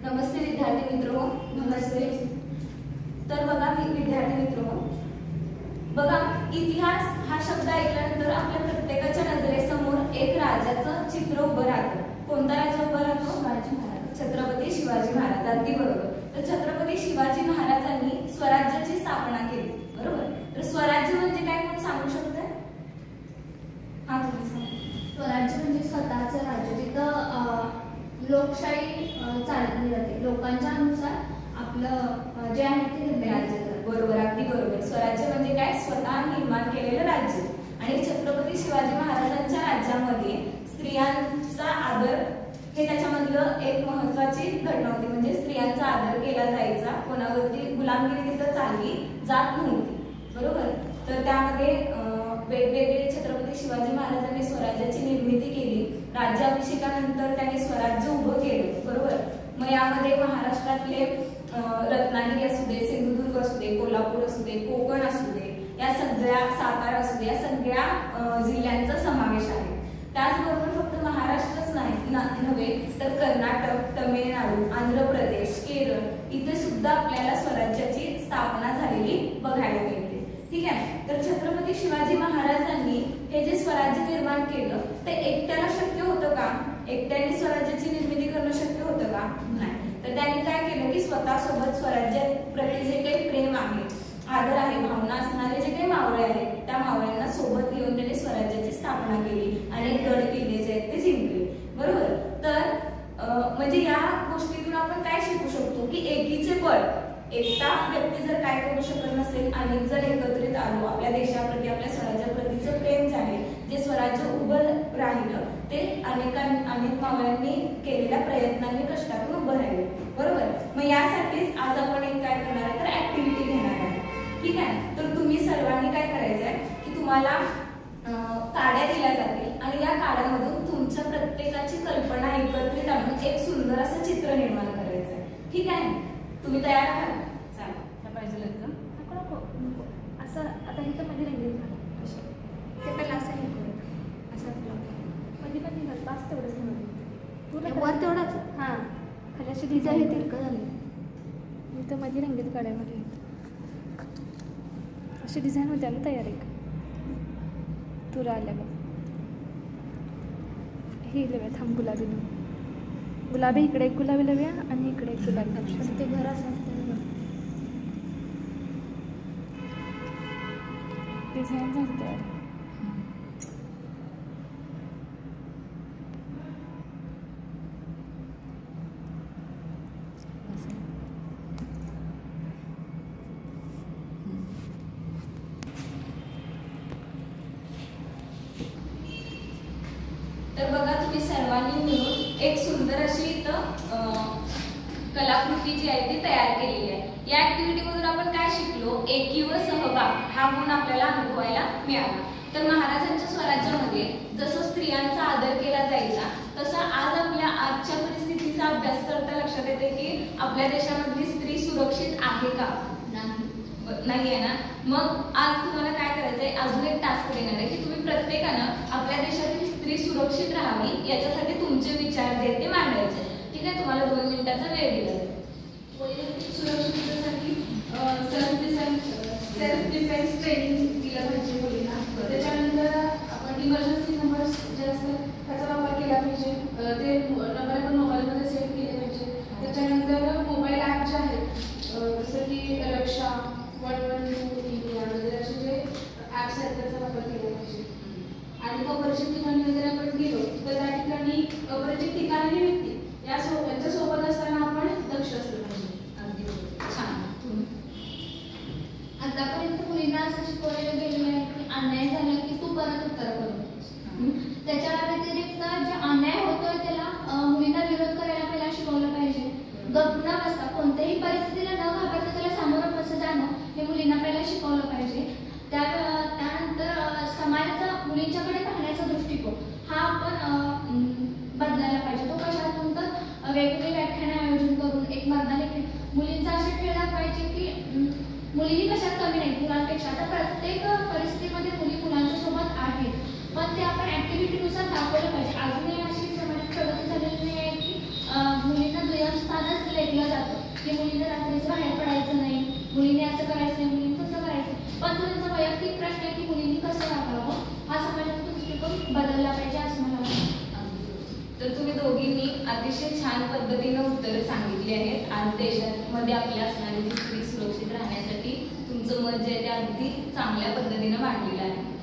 नमस्ते विद्यार्थी मित्रो. नमस्ते. तर बघा विद्यार्थी मित्रो, बघा इतिहास हा शब्द ऐकल्यानंतर आपल्या प्रत्येकाच्या नजरेसमोर एक राजाचं चित्र उभं राहतं. कोणता राजा उभा राहतो? शिवाजी महाराज. छत्रपती शिवाजी महाराज. अगदी बरोबर. तर छत्रपती शिवाजी महाराजांनी स्वराज्याची स्थापना केली, बरोबर. तर स्वराज्य म्हणजे काय, कोण सांगू शकतंय? हा तुम्ही सांगा. स्वराज्य म्हणजे स्वतःचं राज्य, जिथं लोकशाही चालली जाते, लोकांच्या अनुसार आपलं जे आहे ते राज्य. बरोबर, अगदी बरोबर. स्वराज्य म्हणजे काय? स्वतः निर्माण केलेलं राज्य. आणि छत्रपती शिवाजी महाराजांच्या राज्यामध्ये स्त्रियांचा आदर हे त्याच्यामधलं एक महत्त्वाची घटना होती. म्हणजे स्त्रियांचा आदर केला जायचा, कोणावरती गुलामगिरी तिथं चालली जात नव्हती, बरोबर. तर त्यामध्ये वेगवेगळे छत्रपती शिवाजी महाराजांनी स्वराज्याची निर्मिती केली. राज्याभिषेकानंतर त्यांनी स्वराज्य उभं केलं, बरोबर. मग यामध्ये महाराष्ट्रातले रत्नागिरी असू दे, सिंधुदुर्ग असू दे, कोल्हापूर असू दे, कोकण असू दे, या सगळ्या, सातारा असू दे, या सगळ्या जिल्ह्यांचा समावेश आहे. त्याचबरोबर फक्त महाराष्ट्रच नव्हे तर कर्नाटक, तमिळनाडू, आंध्र प्रदेश, केरळ इथे सुद्धा आपल्याला स्वराज्याची स्थापना झालेली बघायला मिळते. ठीक आहे. तर छत्रपती शिवाजी महाराजांनी हे जे स्वराज्य निर्माण केलं ते एकट्याला शक्य होतं का? एकट्याने स्वराज्याची निर्मिती करणं शक्य होतं का? नाही. तर त्यांनी काय केलं की स्वतःसोबत स्वराज्याप्रती जे काही प्रेम आहे, आदर आहे, भावना असणारे जे काही मावळे आहेत त्या मावळ्यांना सोबत घेऊन त्यांनी स्वराज्याची स्थापना केली. अनेक गड किल्ले जे आहेत ते जिंकले, बरोबर. तर म्हणजे या गोष्टीतून आपण काय शिकू शकतो की एकीचे बळ. एकटा व्यक्ती जर काय करू शकत नसेल, अनेक जर एकत्रित आलो, आपल्या देशाप्रती, आपल्या स्वराज्याप्रतीचं प्रेम जे आहे, जे स्वराज्य उभं राहिलं ते अनेक मावळ्यांनी केलेल्या प्रयत्नांनी, कष्टातून उभं राहिलं, बरोबर. मग यासाठीच आज आपण एक काय करणार आहे तर ऍक्टिव्हिटी घेणार आहे. ठीक आहे. तर तुम्ही सर्वांनी काय करायचंय की तुम्हाला काड्या दिल्या जातील आणि या काड्यामधून तुमच्या प्रत्येकाची कल्पना एकत्रित आणून एक सुंदर असं चित्र निर्माण करायचं आहे. ठीक आहे. तुम्ही तयार आहात? चालेल. पाहिजे एकदम असं. आता हे तर मध्ये रंगीत ते पहिला असं हे करू, असं मध्ये मध्ये घाल, पाच तेवढंच म्हणून वर तेवढंच. हां, खाली अशी डिझाईन हे तिरकं झालं. इथं मध्ये रंगीत काढायमध्ये अशी डिझाईन होत्या ना तयार. एक तुला आल्या बघ, हे लव्या थांब, गुलाबी गुलाबी इकडे एक गुलाबी लव्या आणि इकडे एक गुलाबी. ते घर असं डिझाईन झाली तयार. तर बघा तुम्ही सर्वांनी मिळून एक सुंदर अशी इथं कलाकृती जी आहे ती तयार केलेली आहे. या ऍक्टिव्हिटी मधून आपण काय शिकलो? एकी व सहभाग हा गुण आपल्याला अनुभवायला मिळाला. तर महाराजांच्या स्वराज्यामध्ये जसं स्त्रियांचा आदर केला जायचा तसा आज आपल्या आजच्या परिस्थितीचा अभ्यास करता लक्षात येते की आपल्या देशामधली स्त्री सुरक्षित आहे का? नाही आहे ना. मग आज तुम्हाला काय करायचंय, अजून एक टास्क देणार आहे की तुम्ही प्रत्येकानं आपल्या देशातील स्त्री सुरक्षित राहावी याच्यासाठी तुमचे विचार जे ते मांडायचे. ठीक आहे. तुम्हाला 2 मिनिटाचा वेळ दिला जाईल. सुरक्षिततेसाठी सेल्फ डिफेन्स ट्रेनिंग दिलं पाहिजे मुलींना. त्याच्यानंतर आपण इमर्जन्सी नंबर्स जे असतात त्याचा वापर केला पाहिजे. ते नंबर आपण मोबाईलमध्ये सेव्ह केले पाहिजे. त्याच्यानंतर मोबाईल ॲप जे आहेत जसं की रक्षा, 112 इंडिया वगैरे असे जे ॲप्स आहेत त्याचा वापर केला पाहिजे. आणि अपरिचित ठिकाणी वगैरे आपण गेलो तर त्या ठिकाणी अपरिचित ठिकाणी व्यक्ती यांच्यासोबत असताना आपण दक्ष असलं पाहिजे. अगदी छान. आतापर्यंत मुलींना असं शिकवलेलं गेलेलं आहे की अन्याय झाला की तू परत उत्तर करू. त्याच्या व्यतिरिक्त जे अन्याय होतोय त्याला मुलींना विरोध करायला पहिला शिकवलं पाहिजे. गप न बसता कोणत्याही परिस्थितीला न घाबरता त्याला सामोरं कसं जाणं हे मुलींना पहिला शिकवलं पाहिजे. त्यानंतर समाजाचा मुलींच्याकडे पाहण्याचा दृष्टिकोन हा आपण बदलायला पाहिजे. तो कशातून तर वेगवेगळे व्याख्याने आयोजन करून एक मर्दाने मुलींचा असे खेळला पाहिजे की मुलीही कशात कमी नाहीत मुलांपेक्षा. आता प्रत्येक परिस्थितीमध्ये मुली मुलांच्या सोबत आहेत, पण ते आपण ऍक्टिव्हिटीनुसार दाखवलं पाहिजे. अजूनही अशी समाजात प्रगती झालेली नाही आहे की मुलींना दुय्यम स्थानच लेखलं जातं की मुलीने रात्रीच बाहेर पडायचं नाही, मुलीने असं करायचं नाही, मुलीने तसं करायचं, पण तो त्यांचा वैयक्तिक प्रश्न आहे की मुलींनी कसं वागावं, हा समाजाचा दृष्टिकोन बदलला पाहिजे असं मला वाटतं. तर तुम्ही दोघींनी अतिशय छान पद्धतीने उत्तरे सांगितली आहेत. आज देशामध्ये आपल्या असणारी स्त्री सुरक्षित राहण्यासाठी तुमचं मत जे आहे ते अगदी चांगल्या पद्धतीने मांडलेलं आहे.